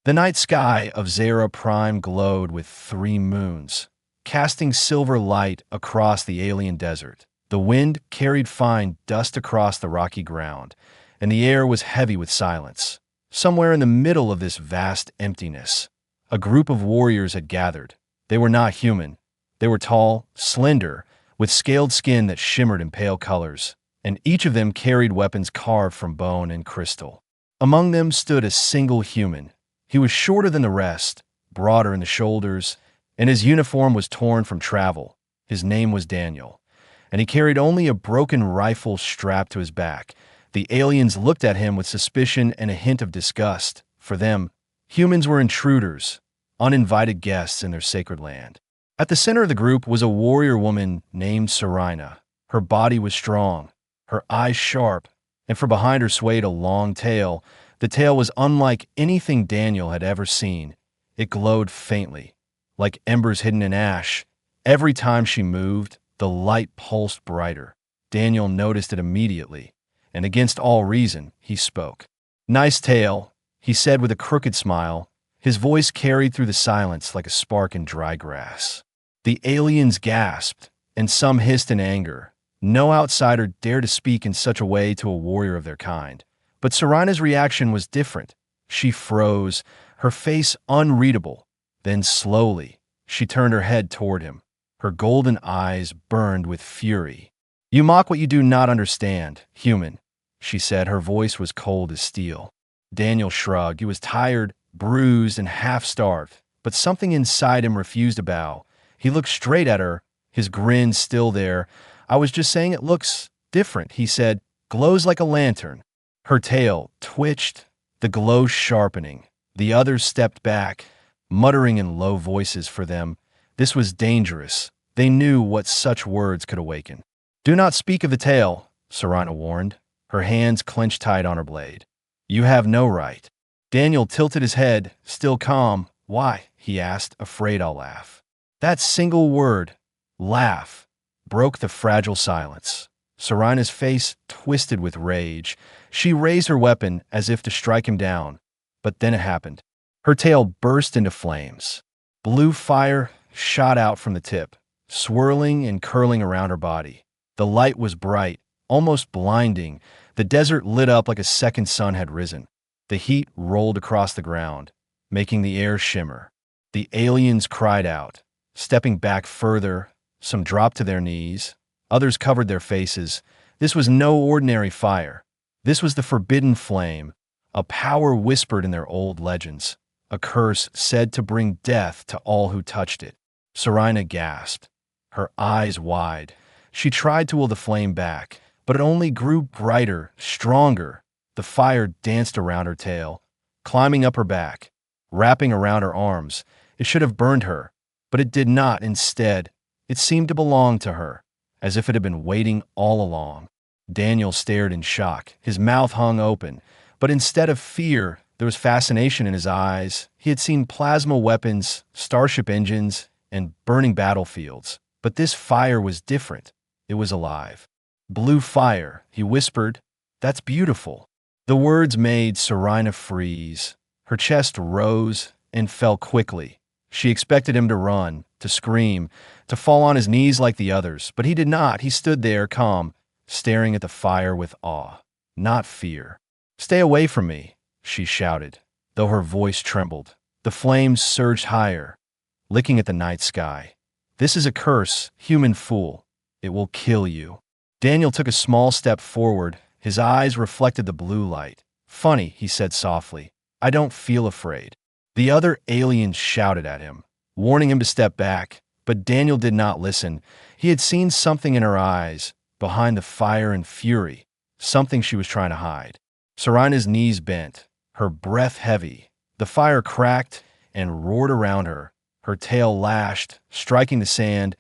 The night sky of Zera Prime glowed with 3 moons, casting silver light across the alien desert. The wind carried fine dust across the rocky ground, and the air was heavy with silence. Somewhere in the middle of this vast emptiness, a group of warriors had gathered. They were not human. They were tall, slender, with scaled skin that shimmered in pale colors, and each of them carried weapons carved from bone and crystal. Among them stood a single human. He was shorter than the rest, broader in the shoulders, and his uniform was torn from travel. His name was Daniel, and he carried only a broken rifle strapped to his back. The aliens looked at him with suspicion and a hint of disgust. For them, humans were intruders, uninvited guests in their sacred land. At the center of the group was a warrior woman named Serena. Her body was strong, her eyes sharp, and from behind her swayed a long tail. The tail was unlike anything Daniel had ever seen. It glowed faintly, like embers hidden in ash. Every time she moved, the light pulsed brighter. Daniel noticed it immediately, and against all reason, he spoke. "Nice tail," he said with a crooked smile. His voice carried through the silence like a spark in dry grass. The aliens gasped, and some hissed in anger. No outsider dared to speak in such a way to a warrior of their kind. But Serena's reaction was different. She froze, her face unreadable. Then slowly, she turned her head toward him. Her golden eyes burned with fury. "You mock what you do not understand, human," she said. Her voice was cold as steel. Daniel shrugged. He was tired, bruised, and half-starved, but something inside him refused to bow. He looked straight at her, his grin still there. "I was just saying it looks different," he said. "Glows like a lantern." Her tail twitched, the glow sharpening. The others stepped back, muttering in low voices. For them, this was dangerous. They knew what such words could awaken. "Do not speak of the tail," Serena warned, her hands clenched tight on her blade. "You have no right." Daniel tilted his head, still calm. "Why?" he asked, afraid I'll laugh. That single word, laugh, broke the fragile silence. Serena's face twisted with rage. She raised her weapon as if to strike him down. But then it happened. Her tail burst into flames. Blue fire shot out from the tip, swirling and curling around her body. The light was bright, almost blinding. The desert lit up like a second sun had risen. The heat rolled across the ground, making the air shimmer. The aliens cried out, stepping back further. Some dropped to their knees. Others covered their faces. This was no ordinary fire. This was the forbidden flame, a power whispered in their old legends, a curse said to bring death to all who touched it. Serena gasped, her eyes wide. She tried to will the flame back, but it only grew brighter, stronger. The fire danced around her tail, climbing up her back, wrapping around her arms. It should have burned her, but it did not. Instead, it seemed to belong to her, as if it had been waiting all along. Daniel stared in shock. His mouth hung open, but instead of fear, there was fascination in his eyes. He had seen plasma weapons, starship engines, and burning battlefields. But this fire was different. It was alive. "Blue fire," he whispered. "That's beautiful." The words made Serena freeze. Her chest rose and fell quickly. She expected him to run, to scream, to fall on his knees like the others, but he did not. He stood there, calm, staring at the fire with awe, not fear. "Stay away from me," she shouted, though her voice trembled. The flames surged higher, licking at the night sky. "This is a curse, human fool. It will kill you." Daniel took a small step forward. His eyes reflected the blue light. "Funny," he said softly. "I don't feel afraid." The other aliens shouted at him, warning him to step back, but Daniel did not listen. He had seen something in her eyes, behind the fire and fury, something she was trying to hide. Serena's knees bent, her breath heavy. The fire cracked and roared around her. Her tail lashed, striking the sand,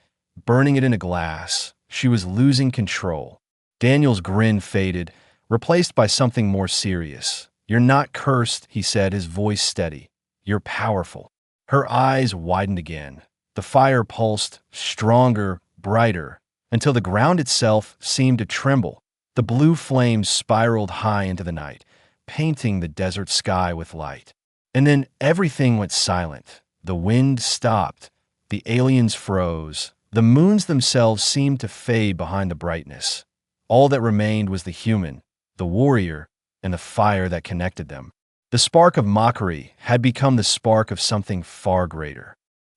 burning it into glass. She was losing control. Daniel's grin faded, replaced by something more serious. "You're not cursed," he said, his voice steady. "You're powerful." Her eyes widened again. The fire pulsed, stronger, brighter, until the ground itself seemed to tremble. The blue flames spiraled high into the night, painting the desert sky with light. And then everything went silent. The wind stopped. The aliens froze. The moons themselves seemed to fade behind the brightness. All that remained was the human, the warrior, and the fire that connected them. The spark of mockery had become the spark of something far greater.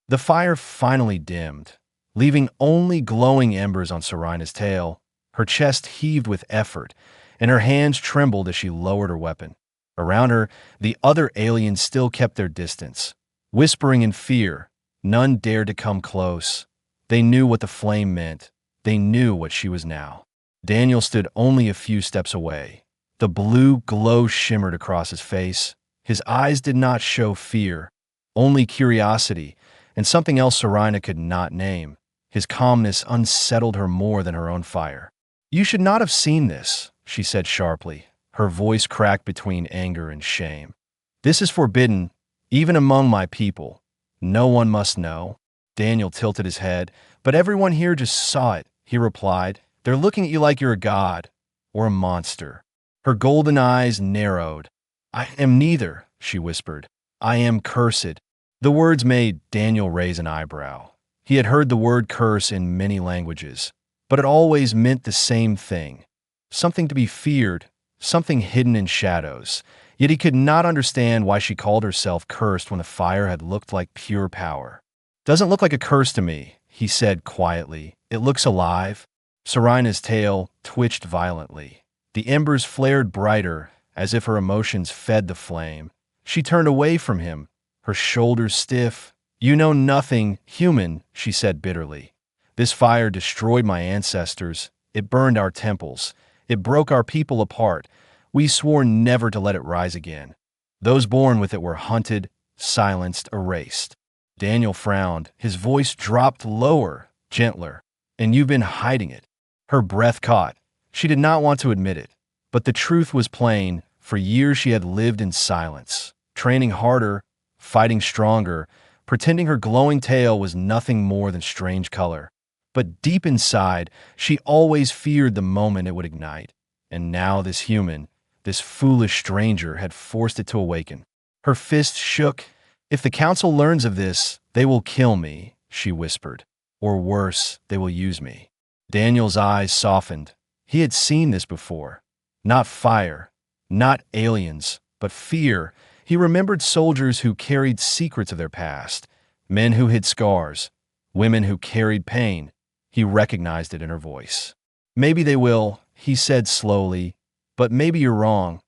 The fire finally dimmed, leaving only glowing embers on Serina's tail. Her chest heaved with effort, and her hands trembled as she lowered her weapon. Around her, the other aliens still kept their distance, whispering in fear. None dared to come close. They knew what the flame meant. They knew what she was now. Daniel stood only a few steps away. The blue glow shimmered across his face. His eyes did not show fear, only curiosity, and something else Serina could not name. His calmness unsettled her more than her own fire. "You should not have seen this," she said sharply, her voice cracked between anger and shame. "This is forbidden, even among my people. No one must know." Daniel tilted his head. "But everyone here just saw it," he replied. "They're looking at you like you're a god or a monster." Her golden eyes narrowed. "I am neither," she whispered. "I am cursed." The words made Daniel raise an eyebrow. He had heard the word curse in many languages, but it always meant the same thing. Something to be feared, something hidden in shadows. Yet he could not understand why she called herself cursed when the fire had looked like pure power. "Doesn't look like a curse to me," he said quietly. "It looks alive." Serina's tail twitched violently. The embers flared brighter, as if her emotions fed the flame. She turned away from him, her shoulders stiff. "You know nothing, human," she said bitterly. "This fire destroyed my ancestors. It burned our temples. It broke our people apart. We swore never to let it rise again. Those born with it were hunted, silenced, erased." Daniel frowned. His voice dropped lower, gentler. "And you've been hiding it." Her breath caught. She did not want to admit it, but the truth was plain. For years she had lived in silence, training harder, fighting stronger, pretending her glowing tail was nothing more than strange color. But deep inside, she always feared the moment it would ignite. And now this human, this foolish stranger, had forced it to awaken. Her fist shook. "If the council learns of this, they will kill me," she whispered. "Or worse, they will use me." Daniel's eyes softened. He had seen this before. Not fire, not aliens, but fear. He remembered soldiers who carried secrets of their past, men who hid scars, women who carried pain. He recognized it in her voice. "Maybe they will," he said slowly, "but maybe you're wrong.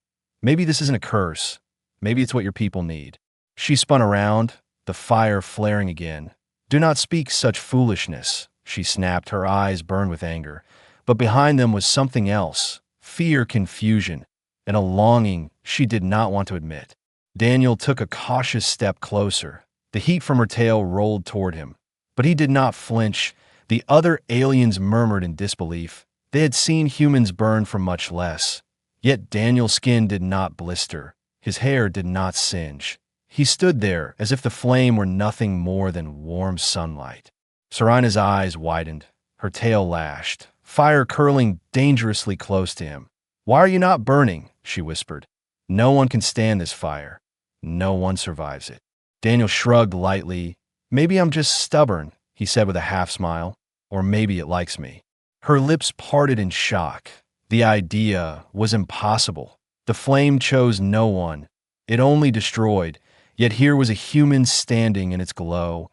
Maybe this isn't a curse. Maybe it's what your people need." She spun around, the fire flaring again. "Do not speak such foolishness," she snapped, her eyes burned with anger. But behind them was something else, fear, confusion, and a longing she did not want to admit. Daniel took a cautious step closer. The heat from her tail rolled toward him, but he did not flinch. The other aliens murmured in disbelief. They had seen humans burn for much less. Yet Daniel's skin did not blister. His hair did not singe. He stood there as if the flame were nothing more than warm sunlight. Serina's eyes widened. Her tail lashed, fire curling dangerously close to him. "Why are you not burning?" she whispered. "No one can stand this fire. No one survives it." Daniel shrugged lightly. "Maybe I'm just stubborn," he said with a half smile. "Or maybe it likes me." Her lips parted in shock. The idea was impossible. The flame chose no one. It only destroyed. Yet here was a human standing in its glow,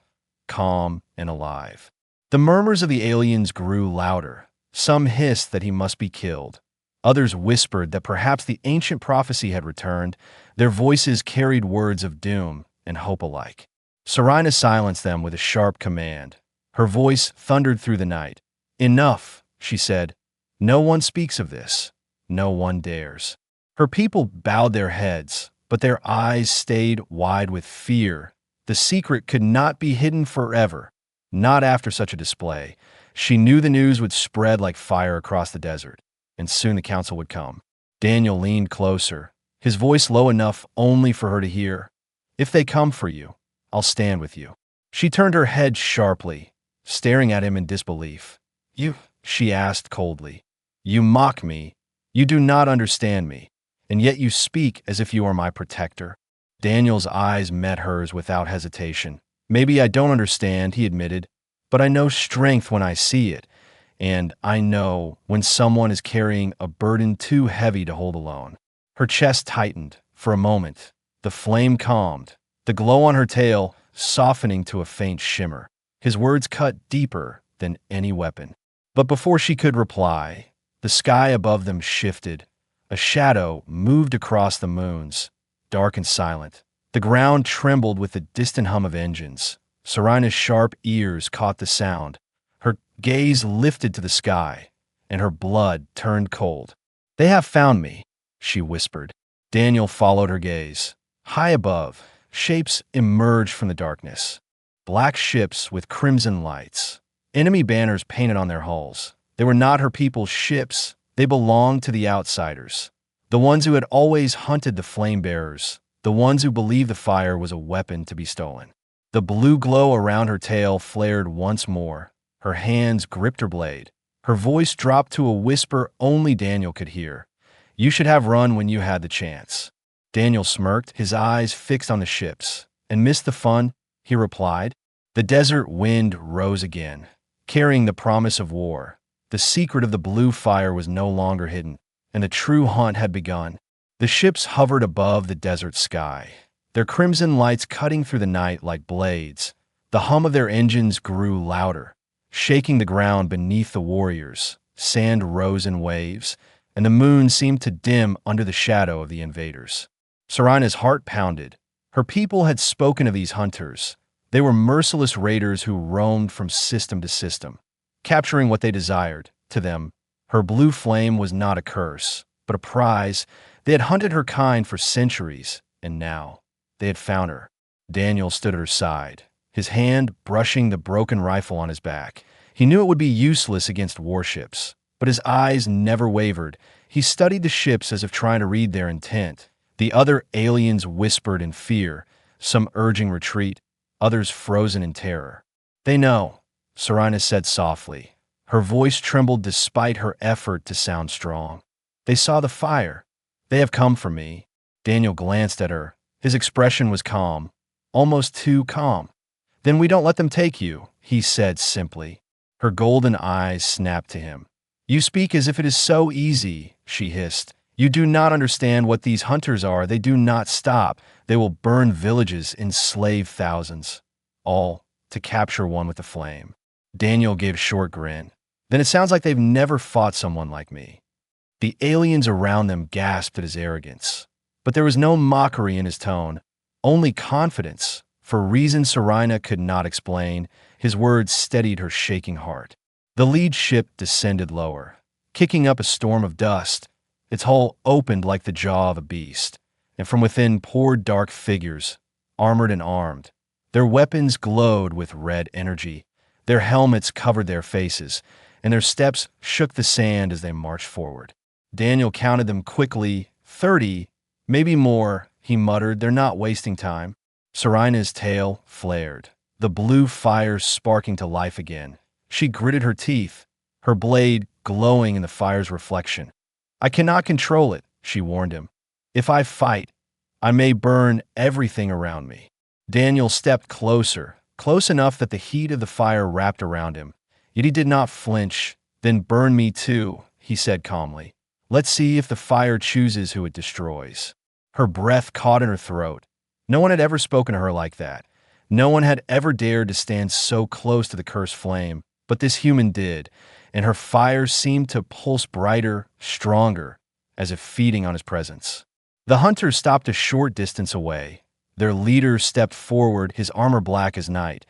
calm and alive. The murmurs of the aliens grew louder. Some hissed that he must be killed. Others whispered that perhaps the ancient prophecy had returned. Their voices carried words of doom and hope alike. Serina silenced them with a sharp command. Her voice thundered through the night. "Enough," she said. "No one speaks of this. No one dares." Her people bowed their heads, but their eyes stayed wide with fear. The secret could not be hidden forever, not after such a display. She knew the news would spread like fire across the desert, and soon the council would come. Daniel leaned closer, his voice low enough only for her to hear. "If they come for you, I'll stand with you." She turned her head sharply, staring at him in disbelief. "You," she asked coldly, "you mock me. You do not understand me, and yet you speak as if you are my protector." Daniel's eyes met hers without hesitation. Maybe I don't understand, he admitted, but I know strength when I see it, and I know when someone is carrying a burden too heavy to hold alone. Her chest tightened. For a moment, the flame calmed, the glow on her tail softening to a faint shimmer. His words cut deeper than any weapon. But before she could reply, the sky above them shifted. A shadow moved across the moons, dark and silent. The ground trembled with the distant hum of engines. Serina's sharp ears caught the sound. Her gaze lifted to the sky, and her blood turned cold. "They have found me," she whispered. Daniel followed her gaze. High above, shapes emerged from the darkness. Black ships with crimson lights. Enemy banners painted on their hulls. They were not her people's ships. They belonged to the outsiders. The ones who had always hunted the flame bearers. The ones who believed the fire was a weapon to be stolen. The blue glow around her tail flared once more. Her hands gripped her blade. Her voice dropped to a whisper only Daniel could hear. "You should have run when you had the chance." Daniel smirked, his eyes fixed on the ships. "And missed the fun?" he replied. The desert wind rose again, carrying the promise of war. The secret of the blue fire was no longer hidden, and the true hunt had begun. The ships hovered above the desert sky, their crimson lights cutting through the night like blades. The hum of their engines grew louder, shaking the ground beneath the warriors. Sand rose in waves, and the moon seemed to dim under the shadow of the invaders. Serina's heart pounded. Her people had spoken of these hunters. They were merciless raiders who roamed from system to system, capturing what they desired. To them, her blue flame was not a curse, but a prize. They had hunted her kind for centuries, and now they had found her. Daniel stood at her side, his hand brushing the broken rifle on his back. He knew it would be useless against warships, but his eyes never wavered. He studied the ships as if trying to read their intent. The other aliens whispered in fear, some urging retreat, others frozen in terror. "They know," Serina said softly. Her voice trembled despite her effort to sound strong. "They saw the fire. They have come for me." Daniel glanced at her. His expression was calm, almost too calm. "Then we don't let them take you," he said simply. Her golden eyes snapped to him. "You speak as if it is so easy," she hissed. "You do not understand what these hunters are. They do not stop. They will burn villages, enslave thousands, all to capture one with a flame." Daniel gave a short grin. "Then it sounds like they've never fought someone like me." The aliens around them gasped at his arrogance. But there was no mockery in his tone, only confidence. For reasons Serina could not explain, his words steadied her shaking heart. The lead ship descended lower, kicking up a storm of dust. Its hull opened like the jaw of a beast, and from within poured dark figures, armored and armed. Their weapons glowed with red energy. Their helmets covered their faces, and their steps shook the sand as they marched forward. Daniel counted them quickly. 30, maybe more, he muttered. "They're not wasting time." Serina's tail flared, the blue fire sparking to life again. She gritted her teeth, her blade glowing in the fire's reflection. "I cannot control it," she warned him. "If I fight, I may burn everything around me." Daniel stepped closer, close enough that the heat of the fire wrapped around him. Yet he did not flinch. "Then burn me too," he said calmly. "Let's see if the fire chooses who it destroys." Her breath caught in her throat. No one had ever spoken to her like that. No one had ever dared to stand so close to the cursed flame, but this human did, and her fire seemed to pulse brighter, stronger, as if feeding on his presence. The hunters stopped a short distance away. Their leader stepped forward, his armor black as night.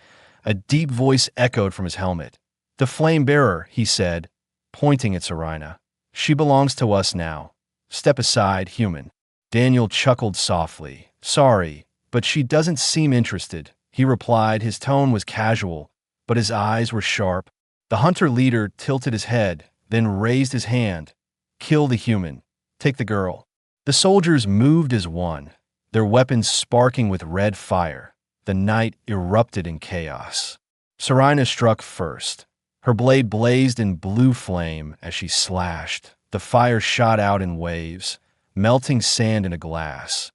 A deep voice echoed from his helmet. "The flame bearer," he said, pointing at Serina. "She belongs to us now. Step aside, human." Daniel chuckled softly. "Sorry, but she doesn't seem interested," he replied. His tone was casual, but his eyes were sharp. The hunter leader tilted his head, then raised his hand. "Kill the human. Take the girl." The soldiers moved as one, their weapons sparking with red fire. The night erupted in chaos. Serina struck first. Her blade blazed in blue flame as she slashed. The fire shot out in waves, melting sand into glass.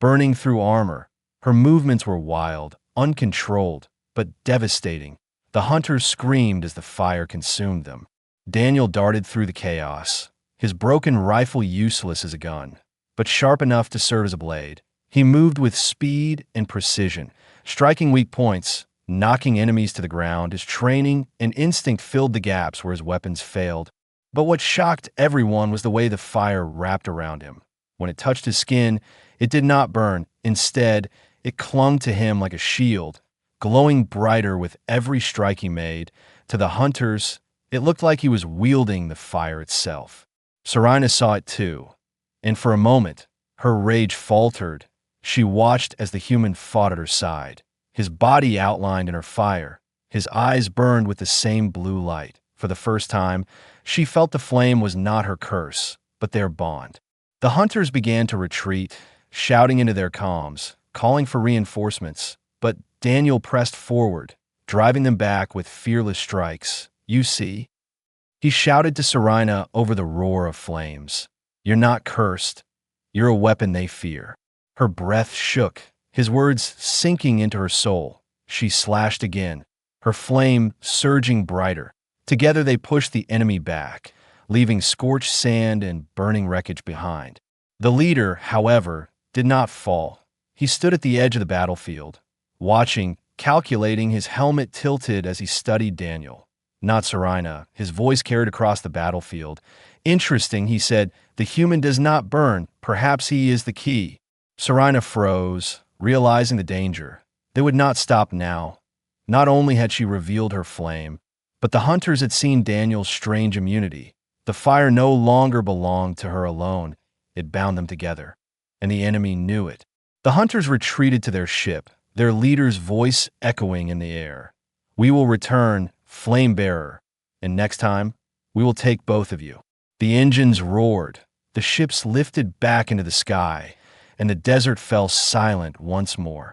burning through armor. Her movements were wild, uncontrolled, but devastating. The hunters screamed as the fire consumed them. Daniel darted through the chaos, his broken rifle useless as a gun, but sharp enough to serve as a blade. He moved with speed and precision, striking weak points, knocking enemies to the ground. His training and instinct filled the gaps where his weapons failed. But what shocked everyone was the way the fire wrapped around him. When it touched his skin, it did not burn. Instead, it clung to him like a shield, glowing brighter with every strike he made. To the hunters, it looked like he was wielding the fire itself. Serena saw it too, and for a moment, her rage faltered. She watched as the human fought at her side, his body outlined in her fire, his eyes burned with the same blue light. For the first time, she felt the flame was not her curse, but their bond. The hunters began to retreat, shouting into their comms, calling for reinforcements, but Daniel pressed forward, driving them back with fearless strikes. "You see?" He shouted to Serena over the roar of flames. "You're not cursed. You're a weapon they fear." Her breath shook, his words sinking into her soul. She slashed again, her flame surging brighter. Together they pushed the enemy back, leaving scorched sand and burning wreckage behind. The leader, however, did not fall. He stood at the edge of the battlefield, watching, calculating, his helmet tilted as he studied Daniel. "Not Serena," his voice carried across the battlefield. "Interesting," he said. "The human does not burn. Perhaps he is the key." Serena froze, realizing the danger. They would not stop now. Not only had she revealed her flame, but the hunters had seen Daniel's strange immunity. The fire no longer belonged to her alone. It bound them together, and the enemy knew it. The hunters retreated to their ship, their leader's voice echoing in the air. "We will return, flame bearer, and next time, we will take both of you." The engines roared, the ships lifted back into the sky, and the desert fell silent once more.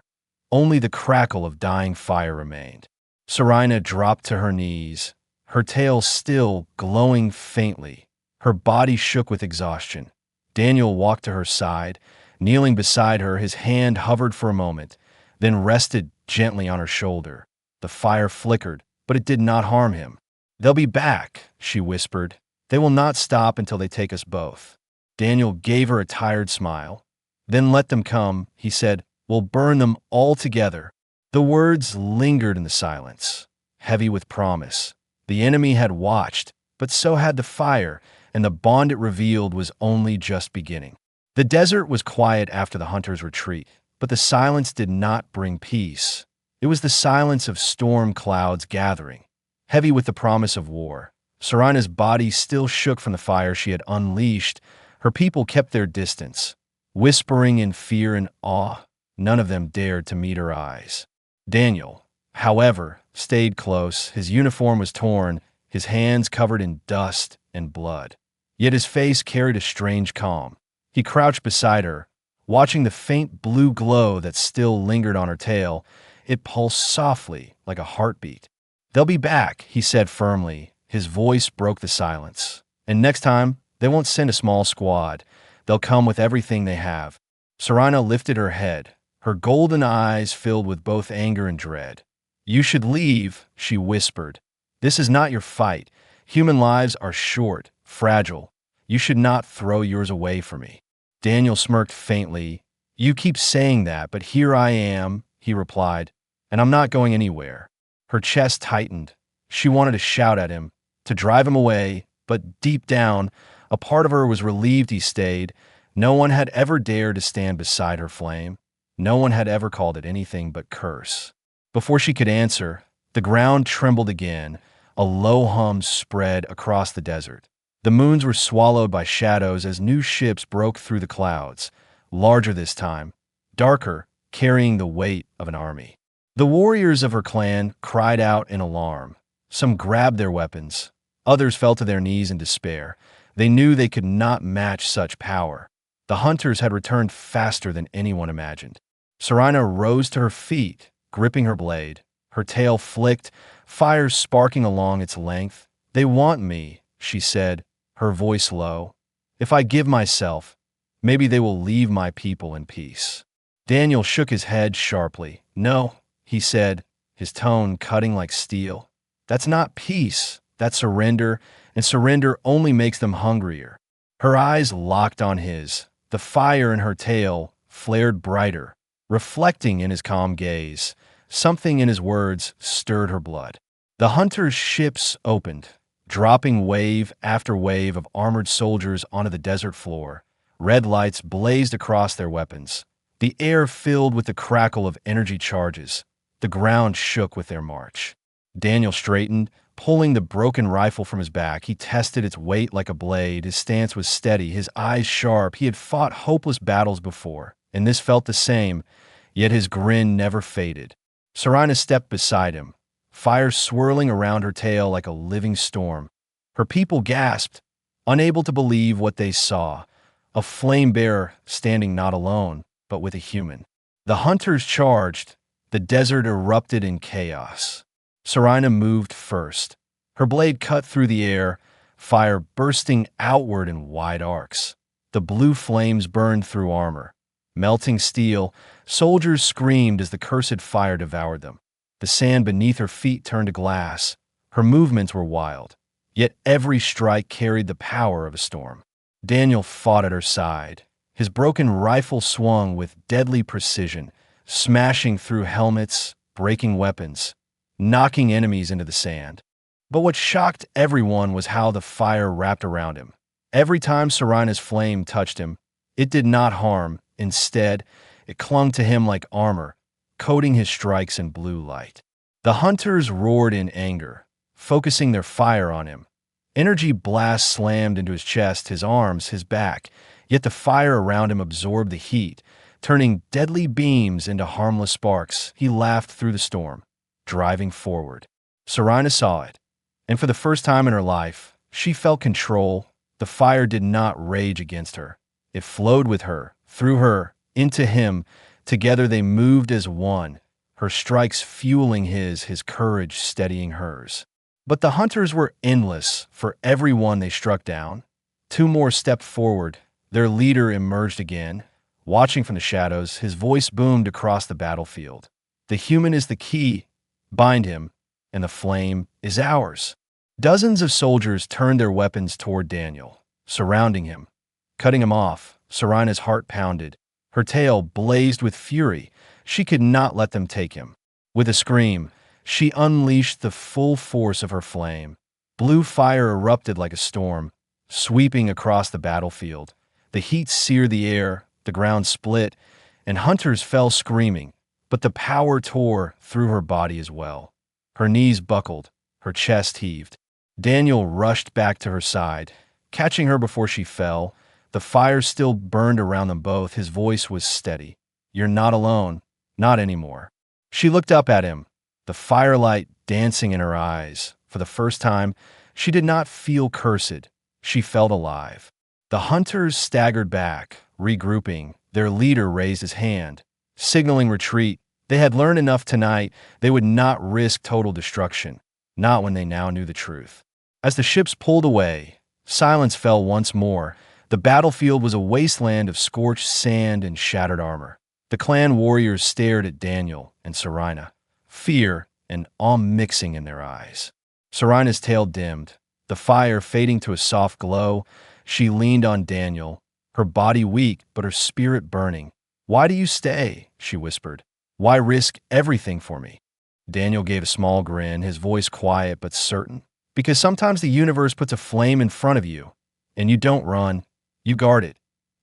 Only the crackle of dying fire remained. Serena dropped to her knees, her tail still glowing faintly. Her body shook with exhaustion. Daniel walked to her side, kneeling beside her. His hand hovered for a moment, then rested gently on her shoulder. The fire flickered, but it did not harm him. "They'll be back," she whispered. "They will not stop until they take us both." Daniel gave her a tired smile. "Then let them come," he said. "We'll burn them all together." The words lingered in the silence, heavy with promise. The enemy had watched, but so had the fire, and the bond it revealed was only just beginning. The desert was quiet after the hunters' retreat, but the silence did not bring peace. It was the silence of storm clouds gathering, heavy with the promise of war. Serena's body still shook from the fire she had unleashed. Her people kept their distance, whispering in fear and awe. None of them dared to meet her eyes. Daniel, however, stayed close. His uniform was torn, his hands covered in dust and blood. Yet his face carried a strange calm. He crouched beside her, watching the faint blue glow that still lingered on her tail. It pulsed softly, like a heartbeat. "They'll be back," he said firmly. His voice broke the silence. "And next time, they won't send a small squad. They'll come with everything they have." Serena lifted her head, her golden eyes filled with both anger and dread. "You should leave," she whispered. "This is not your fight. Human lives are short, fragile. You should not throw yours away for me." Daniel smirked faintly. "You keep saying that, but here I am," he replied, "and I'm not going anywhere." Her chest tightened. She wanted to shout at him, to drive him away, but deep down, a part of her was relieved he stayed. No one had ever dared to stand beside her flame. No one had ever called it anything but curse. Before she could answer, the ground trembled again. A low hum spread across the desert. The moons were swallowed by shadows as new ships broke through the clouds, larger this time, darker, carrying the weight of an army. The warriors of her clan cried out in alarm. Some grabbed their weapons. Others fell to their knees in despair. They knew they could not match such power. The hunters had returned faster than anyone imagined. Serena rose to her feet, gripping her blade. Her tail flicked, fire sparking along its length. "They want me," she said, her voice low. "If I give myself, maybe they will leave my people in peace." Daniel shook his head sharply. "No," he said, his tone cutting like steel. "That's not peace. That's surrender, and surrender only makes them hungrier." Her eyes locked on his. The fire in her tail flared brighter, reflecting in his calm gaze. Something in his words stirred her blood. The hunters' ships opened, dropping wave after wave of armored soldiers onto the desert floor. Red lights blazed across their weapons. The air filled with the crackle of energy charges. The ground shook with their march. Daniel straightened, pulling the broken rifle from his back. He tested its weight like a blade. His stance was steady, his eyes sharp. He had fought hopeless battles before, and this felt the same, yet his grin never faded. Serena stepped beside him, fire swirling around her tail like a living storm. Her people gasped, unable to believe what they saw. A flame bearer standing not alone, but with a human. The hunters charged. The desert erupted in chaos. Serena moved first. Her blade cut through the air, fire bursting outward in wide arcs. The blue flames burned through armor. Melting steel, soldiers screamed as the cursed fire devoured them. The sand beneath her feet turned to glass. Her movements were wild, yet every strike carried the power of a storm. Daniel fought at her side. His broken rifle swung with deadly precision, smashing through helmets, breaking weapons, knocking enemies into the sand. But what shocked everyone was how the fire wrapped around him. Every time Serena's flame touched him, it did not harm. Instead, it clung to him like armor, coating his strikes in blue light. The hunters roared in anger, focusing their fire on him. Energy blasts slammed into his chest, his arms, his back, yet the fire around him absorbed the heat, turning deadly beams into harmless sparks. He laughed through the storm, driving forward. Serena saw it, and for the first time in her life, she felt control. The fire did not rage against her. It flowed with her, through her, into him. Together they moved as one, her strikes fueling his courage steadying hers. But the hunters were endless. For every one they struck down, two more stepped forward. Their leader emerged again. Watching from the shadows, his voice boomed across the battlefield. "The human is the key. Bind him, and the flame is ours." Dozens of soldiers turned their weapons toward Daniel, surrounding him, cutting him off. Serena's heart pounded. Her tail blazed with fury. She could not let them take him. With a scream, she unleashed the full force of her flame. Blue fire erupted like a storm, sweeping across the battlefield. The heat seared the air, the ground split, and hunters fell screaming. But the power tore through her body as well. Her knees buckled, her chest heaved. Daniel rushed back to her side, catching her before she fell. The fire still burned around them both. His voice was steady. "You're not alone. Not anymore." She looked up at him, the firelight dancing in her eyes. For the first time, she did not feel cursed. She felt alive. The hunters staggered back, regrouping. Their leader raised his hand, signaling retreat. They had learned enough tonight. They would not risk total destruction, not when they now knew the truth. As the ships pulled away, silence fell once more. The battlefield was a wasteland of scorched sand and shattered armor. The clan warriors stared at Daniel and Serena, fear and awe mixing in their eyes. Serena's tail dimmed, the fire fading to a soft glow. She leaned on Daniel, her body weak but her spirit burning. "Why do you stay?" she whispered. "Why risk everything for me?" Daniel gave a small grin, his voice quiet but certain. "Because sometimes the universe puts a flame in front of you, and you don't run. You guard it,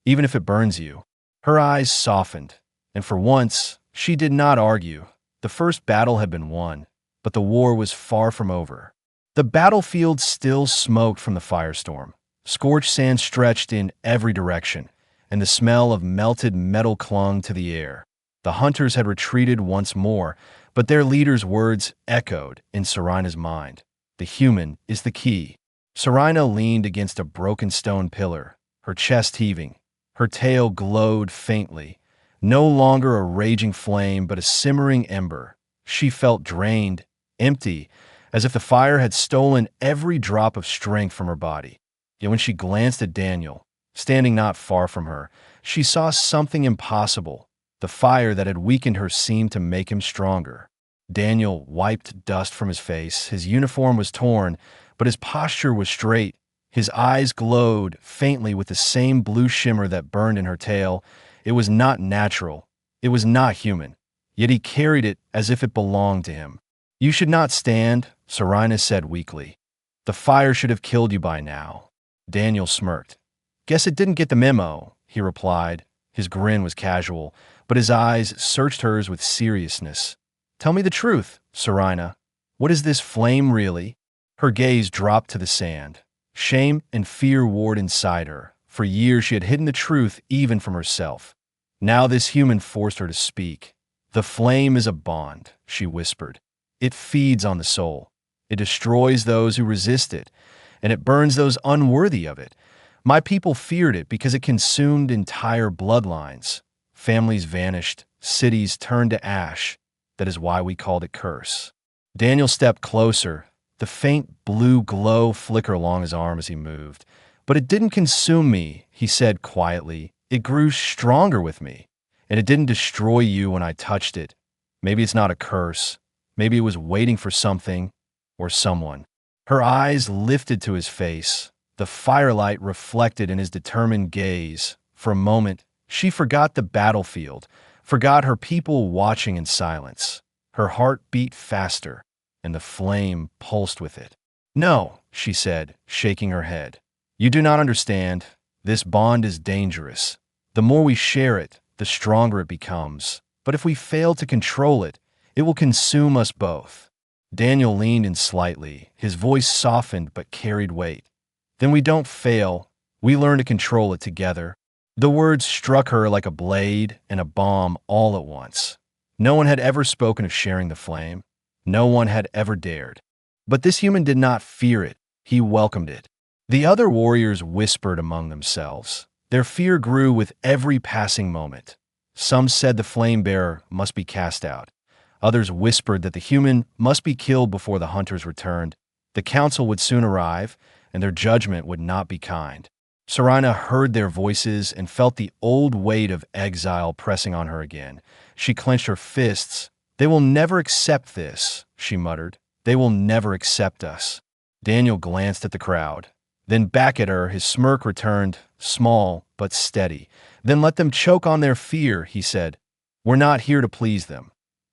even if it burns you." Her eyes softened, and for once, she did not argue. The first battle had been won, but the war was far from over. The battlefield still smoked from the firestorm. Scorched sand stretched in every direction, and the smell of melted metal clung to the air. The hunters had retreated once more, but their leader's words echoed in Serena's mind. "The human is the key." Serena leaned against a broken stone pillar, her chest heaving. Her tail glowed faintly, no longer a raging flame but a simmering ember. She felt drained, empty, as if the fire had stolen every drop of strength from her body. Yet when she glanced at Daniel, standing not far from her, she saw something impossible. The fire that had weakened her seemed to make him stronger. Daniel wiped dust from his face. His uniform was torn, but his posture was straight. His eyes glowed faintly with the same blue shimmer that burned in her tail. It was not natural. It was not human. Yet he carried it as if it belonged to him. "You should not stand," Serena said weakly. "The fire should have killed you by now." Daniel smirked. "Guess it didn't get the memo," he replied. His grin was casual, but his eyes searched hers with seriousness. "Tell me the truth, Serena. What is this flame really?" Her gaze dropped to the sand. Shame and fear warred inside her. For years she had hidden the truth even from herself. Now this human forced her to speak. "The flame is a bond," she whispered. "It feeds on the soul. It destroys those who resist it, and it burns those unworthy of it. My people feared it because it consumed entire bloodlines. Families vanished, cities turned to ash. That is why we called it curse." Daniel stepped closer, the faint blue glow flicker along his arm as he moved. "But it didn't consume me," he said quietly. "It grew stronger with me, and it didn't destroy you when I touched it. Maybe it's not a curse. Maybe it was waiting for something or someone." Her eyes lifted to his face. The firelight reflected in his determined gaze. For a moment, she forgot the battlefield, forgot her people watching in silence. Her heart beat faster, and the flame pulsed with it. "No," she said, shaking her head. "You do not understand. This bond is dangerous. The more we share it, the stronger it becomes. But if we fail to control it, it will consume us both." Daniel leaned in slightly. His voice softened but carried weight. "Then we don't fail. We learn to control it together." The words struck her like a blade and a bomb all at once. No one had ever spoken of sharing the flame. No one had ever dared. But this human did not fear it. He welcomed it. The other warriors whispered among themselves. Their fear grew with every passing moment. Some said the flame bearer must be cast out. Others whispered that the human must be killed before the hunters returned. The council would soon arrive, and their judgment would not be kind. Serena heard their voices and felt the old weight of exile pressing on her again. She clenched her fists. "They will never accept this," she muttered. "They will never accept us." Daniel glanced at the crowd, then back at her. His smirk returned, small but steady. "Then let them choke on their fear," he said. "We're not here to please them.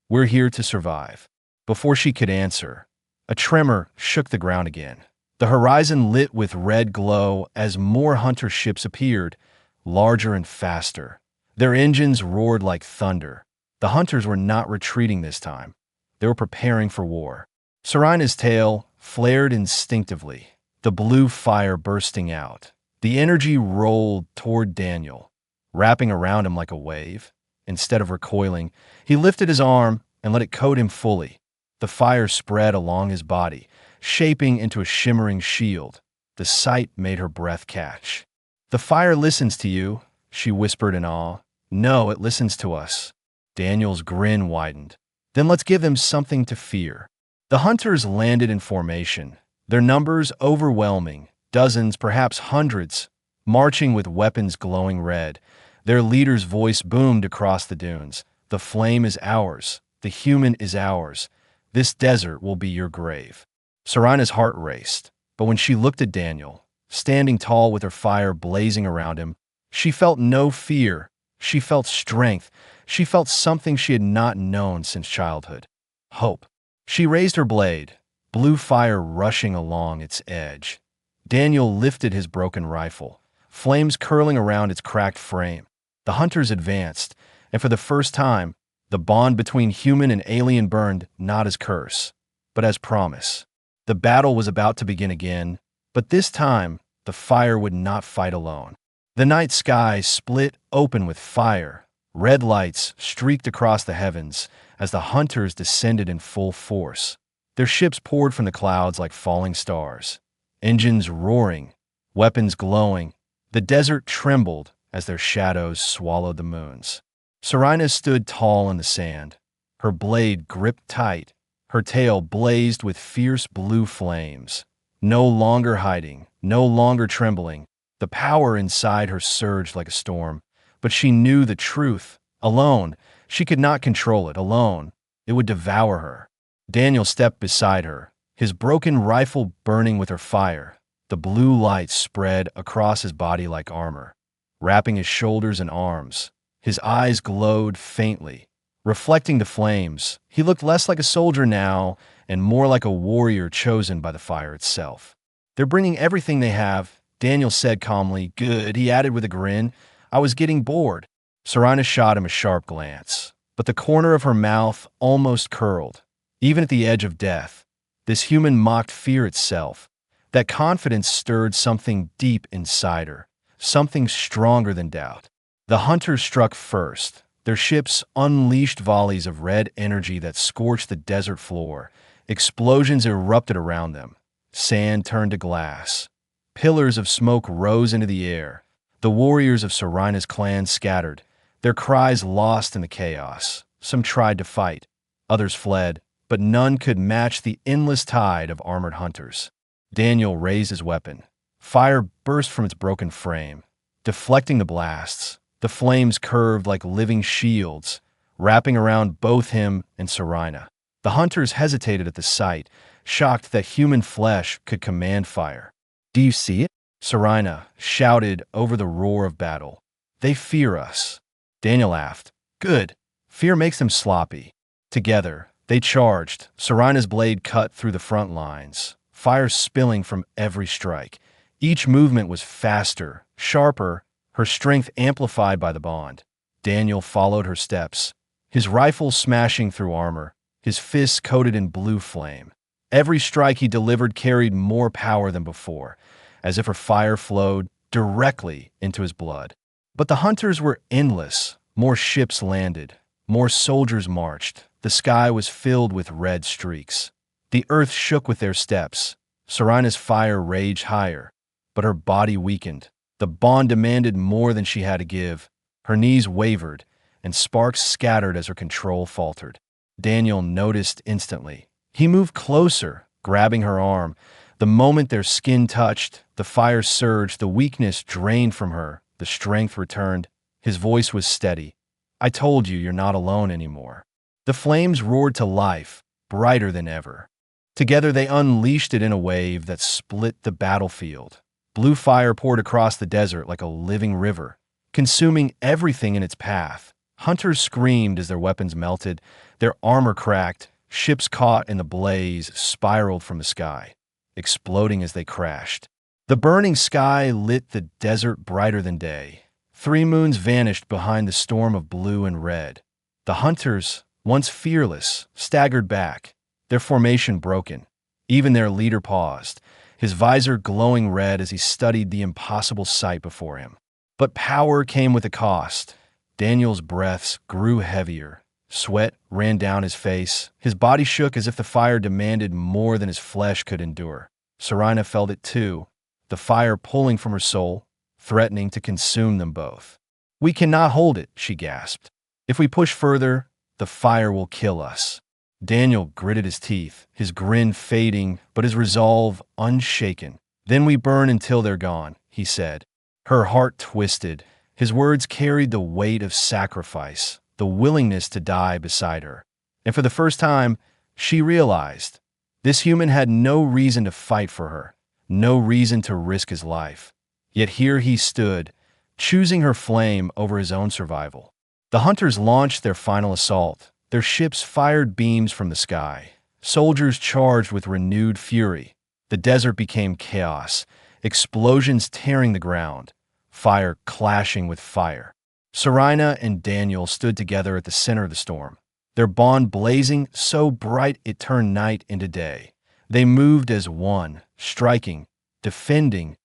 We're here to survive." Before she could answer, a tremor shook the ground again. The horizon lit with red glow as more hunter ships appeared, larger and faster. Their engines roared like thunder. The hunters were not retreating this time. They were preparing for war. Serena's tail flared instinctively, the blue fire bursting out. The energy rolled toward Daniel, wrapping around him like a wave. Instead of recoiling, he lifted his arm and let it coat him fully. The fire spread along his body, shaping into a shimmering shield. The sight made her breath catch. "The fire listens to you," she whispered in awe. "No, it listens to us." Daniel's grin widened. "Then let's give them something to fear." The hunters landed in formation, their numbers overwhelming, dozens, perhaps hundreds, marching with weapons glowing red. Their leader's voice boomed across the dunes. "The flame is ours. The human is ours. This desert will be your grave." Serena's heart raced, but when she looked at Daniel, standing tall with her fire blazing around him, she felt no fear. She felt strength. She felt something she had not known since childhood. Hope. She raised her blade, blue fire rushing along its edge. Daniel lifted his broken rifle, flames curling around its cracked frame. The hunters advanced, and for the first time, the bond between human and alien burned not as curse, but as promise. The battle was about to begin again, but this time, the fire would not fight alone. The night sky split open with fire. Red lights streaked across the heavens as the hunters descended in full force. Their ships poured from the clouds like falling stars, engines roaring, weapons glowing. The desert trembled as their shadows swallowed the moons. Serena stood tall in the sand, her blade gripped tight. Her tail blazed with fierce blue flames. No longer hiding, no longer trembling. The power inside her surged like a storm. But she knew the truth. Alone, she could not control it. Alone, it would devour her. Daniel stepped beside her, his broken rifle burning with her fire. The blue light spread across his body like armor, wrapping his shoulders and arms. His eyes glowed faintly, reflecting the flames. He looked less like a soldier now and more like a warrior chosen by the fire itself. "They're bringing everything they have," Daniel said calmly. "Good," he added with a grin. "I was getting bored." Serena shot him a sharp glance, but the corner of her mouth almost curled. Even at the edge of death, this human mocked fear itself. That confidence stirred something deep inside her, something stronger than doubt. The hunters struck first. Their ships unleashed volleys of red energy that scorched the desert floor. Explosions erupted around them. Sand turned to glass. Pillars of smoke rose into the air. The warriors of Serena's clan scattered, their cries lost in the chaos. Some tried to fight, others fled, but none could match the endless tide of armored hunters. Daniel raised his weapon. Fire burst from its broken frame, deflecting the blasts. The flames curved like living shields, wrapping around both him and Serena. The hunters hesitated at the sight, shocked that human flesh could command fire. "Do you see it?" Serena shouted over the roar of battle. "They fear us." Daniel laughed. "Good. Fear makes them sloppy." Together, they charged. Serena's blade cut through the front lines, fire spilling from every strike. Each movement was faster, sharper, her strength amplified by the bond. Daniel followed her steps, his rifle smashing through armor, his fists coated in blue flame. Every strike he delivered carried more power than before, as if her fire flowed directly into his blood. But the hunters were endless. More ships landed, more soldiers marched. The sky was filled with red streaks. The earth shook with their steps. Serena's fire raged higher, but her body weakened. The bond demanded more than she had to give. Her knees wavered, and sparks scattered as her control faltered. Daniel noticed instantly. He moved closer, grabbing her arm. The moment their skin touched, the fire surged, the weakness drained from her, the strength returned. His voice was steady. "I told you, you're not alone anymore." The flames roared to life, brighter than ever. Together they unleashed it in a wave that split the battlefield. Blue fire poured across the desert like a living river, consuming everything in its path. Hunters screamed as their weapons melted, their armor cracked, ships caught in the blaze spiraled from the sky, exploding as they crashed. The burning sky lit the desert brighter than day. 3 moons vanished behind the storm of blue and red. The hunters, once fearless, staggered back, their formation broken. Even their leader paused, his visor glowing red as he studied the impossible sight before him. But power came with a cost. Daniel's breaths grew heavier. Sweat ran down his face. His body shook as if the fire demanded more than his flesh could endure. Serena felt it too, the fire pulling from her soul, threatening to consume them both. "We cannot hold it," she gasped. "If we push further, the fire will kill us." Daniel gritted his teeth, his grin fading, but his resolve unshaken. "Then we burn until they're gone," he said. Her heart twisted. His words carried the weight of sacrifice, the willingness to die beside her. And for the first time, she realized this human had no reason to fight for her, no reason to risk his life. Yet here he stood, choosing her flame over his own survival. The hunters launched their final assault. Their ships fired beams from the sky. Soldiers charged with renewed fury. The desert became chaos, explosions tearing the ground, fire clashing with fire. Serena and Daniel stood together at the center of the storm, their bond blazing so bright it turned night into day. They moved as one, striking, defending,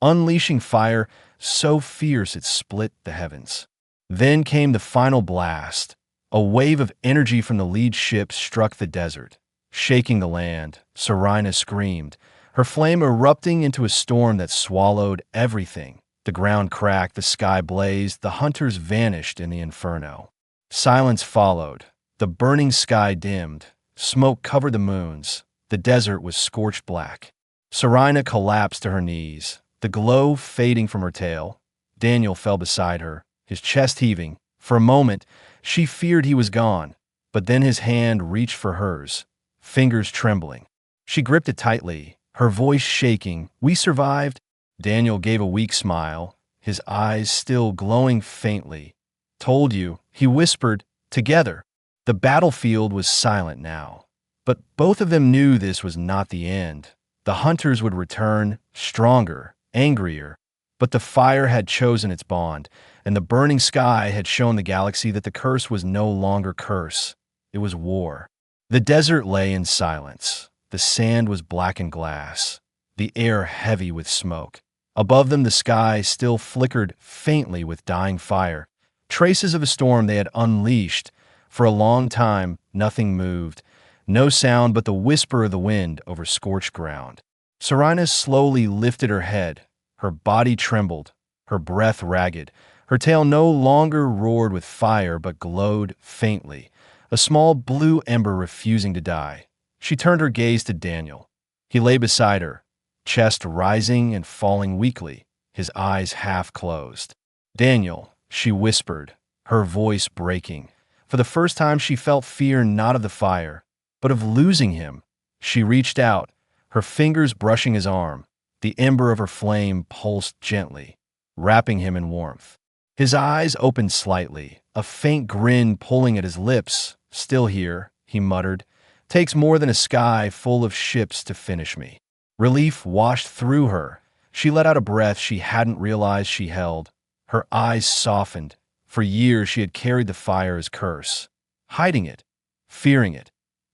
unleashing fire so fierce it split the heavens. Then came the final blast. A wave of energy from the lead ship struck the desert, shaking the land. Serena screamed, her flame erupting into a storm that swallowed everything. The ground cracked, the sky blazed, the hunters vanished in the inferno. Silence followed. The burning sky dimmed. Smoke covered the moons. The desert was scorched black. Serena collapsed to her knees, the glow fading from her tail. Daniel fell beside her, his chest heaving. For a moment, She feared he was gone, but then his hand reached for hers, fingers trembling. She gripped it tightly, her voice shaking. "We survived." Daniel gave a weak smile, his eyes still glowing faintly. "Told you," he whispered, "together." The battlefield was silent now, but both of them knew this was not the end. The hunters would return, stronger, angrier, but the fire had chosen its bond, and the burning sky had shown the galaxy that the curse was no longer curse. It was war. The desert lay in silence. The sand was blackened glass, the air heavy with smoke. Above them the sky still flickered faintly with dying fire, traces of a storm they had unleashed. For a long time, nothing moved, no sound but the whisper of the wind over scorched ground. Serena slowly lifted her head. Her body trembled, her breath ragged. Her tail no longer roared with fire but glowed faintly, a small blue ember refusing to die. She turned her gaze to Daniel. He lay beside her, chest rising and falling weakly, his eyes half closed. "Daniel," she whispered, her voice breaking. For the first time she felt fear not of the fire, but of losing him. She reached out, her fingers brushing his arm. The ember of her flame pulsed gently, wrapping him in warmth. His eyes opened slightly, a faint grin pulling at his lips. "Still here," he muttered. "Takes more than a sky full of ships to finish me." Relief washed through her. She let out a breath she hadn't realized she held. Her eyes softened. For years she had carried the fire as curse, hiding it, fearing it.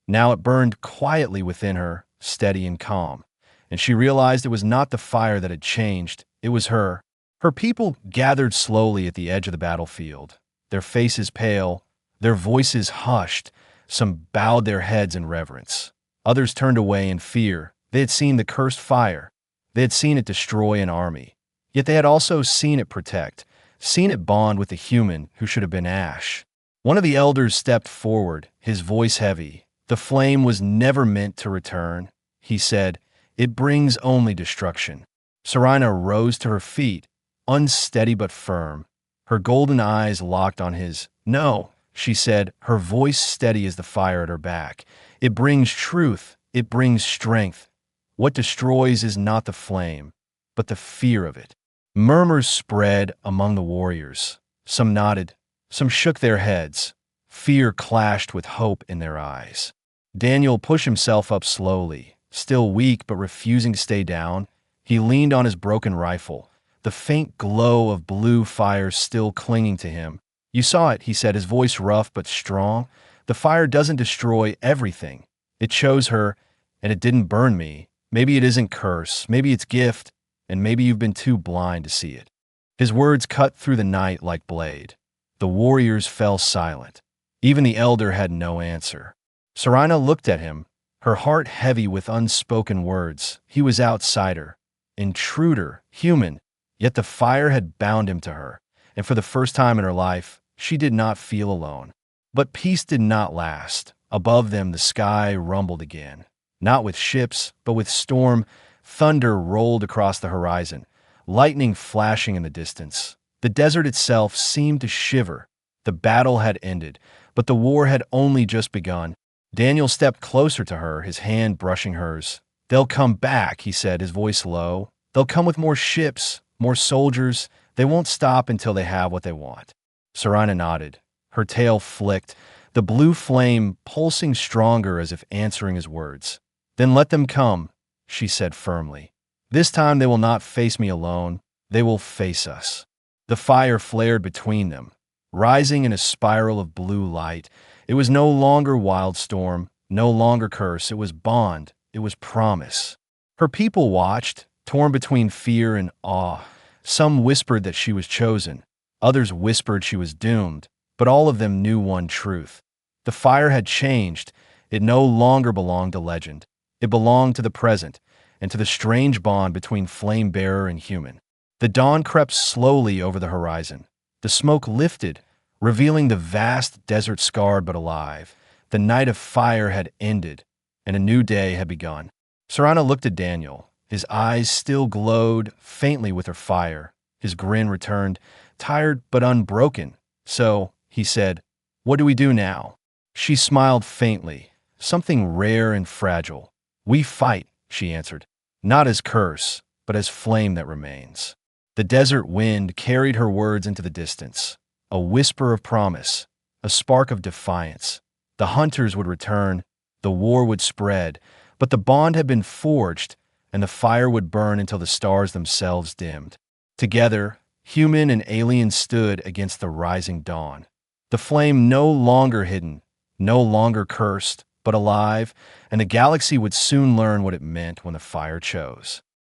Now it burned quietly within her, steady and calm. And she realized it was not the fire that had changed, it was her. Her people gathered slowly at the edge of the battlefield, their faces pale, their voices hushed. Some bowed their heads in reverence. Others turned away in fear. They had seen the cursed fire. They had seen it destroy an army. Yet they had also seen it protect, seen it bond with the human who should have been ash. One of the elders stepped forward, his voice heavy. "The flame was never meant to return," he said. "It brings only destruction." Serena rose to her feet, unsteady but firm, her golden eyes locked on his. "No," she said, her voice steady as the fire at her back. "It brings truth. It brings strength. What destroys is not the flame, but the fear of it." Murmurs spread among the warriors. Some nodded, some shook their heads. Fear clashed with hope in their eyes. Daniel pushed himself up slowly, still weak but refusing to stay down. He leaned on his broken rifle, the faint glow of blue fire still clinging to him. "You saw it," he said, his voice rough but strong. "The fire doesn't destroy everything. It chose her, and it didn't burn me. Maybe it isn't curse, maybe it's gift, and maybe you've been too blind to see it." His words cut through the night like blade. The warriors fell silent. Even the elder had no answer. Serena looked at him, her heart heavy with unspoken words. He was outsider, intruder, human, yet the fire had bound him to her, and for the first time in her life, she did not feel alone. But peace did not last. Above them the sky rumbled again, not with ships, but with storm. Thunder rolled across the horizon, lightning flashing in the distance. The desert itself seemed to shiver. The battle had ended, but the war had only just begun. Daniel stepped closer to her, his hand brushing hers. "They'll come back," he said, his voice low. "They'll come with more ships, more soldiers. They won't stop until they have what they want." Serena nodded. Her tail flicked, the blue flame pulsing stronger as if answering his words. "Then let them come," she said firmly. "This time they will not face me alone. They will face us." The fire flared between them, rising in a spiral of blue light. It was no longer wild storm, no longer curse. It was bond. It was promise. Her people watched, torn between fear and awe. Some whispered that she was chosen. Others whispered she was doomed. But all of them knew one truth. The fire had changed. It no longer belonged to legend. It belonged to the present, and to the strange bond between flame bearer and human. The dawn crept slowly over the horizon. The smoke lifted, revealing the vast desert scarred but alive. The night of fire had ended, and a new day had begun. Serena looked at Daniel. His eyes still glowed faintly with her fire. His grin returned, tired but unbroken. "So," he said, What do we do now? She smiled faintly, something rare and fragile. We fight, she answered, not as curse, but as flame that remains. The desert wind carried her words into the distance, a whisper of promise, a spark of defiance. The hunters would return, the war would spread, but the bond had been forged, and the fire would burn until the stars themselves dimmed. Together, human and alien stood against the rising dawn. The flame no longer hidden, no longer cursed, but alive, and the galaxy would soon learn what it meant when the fire chose.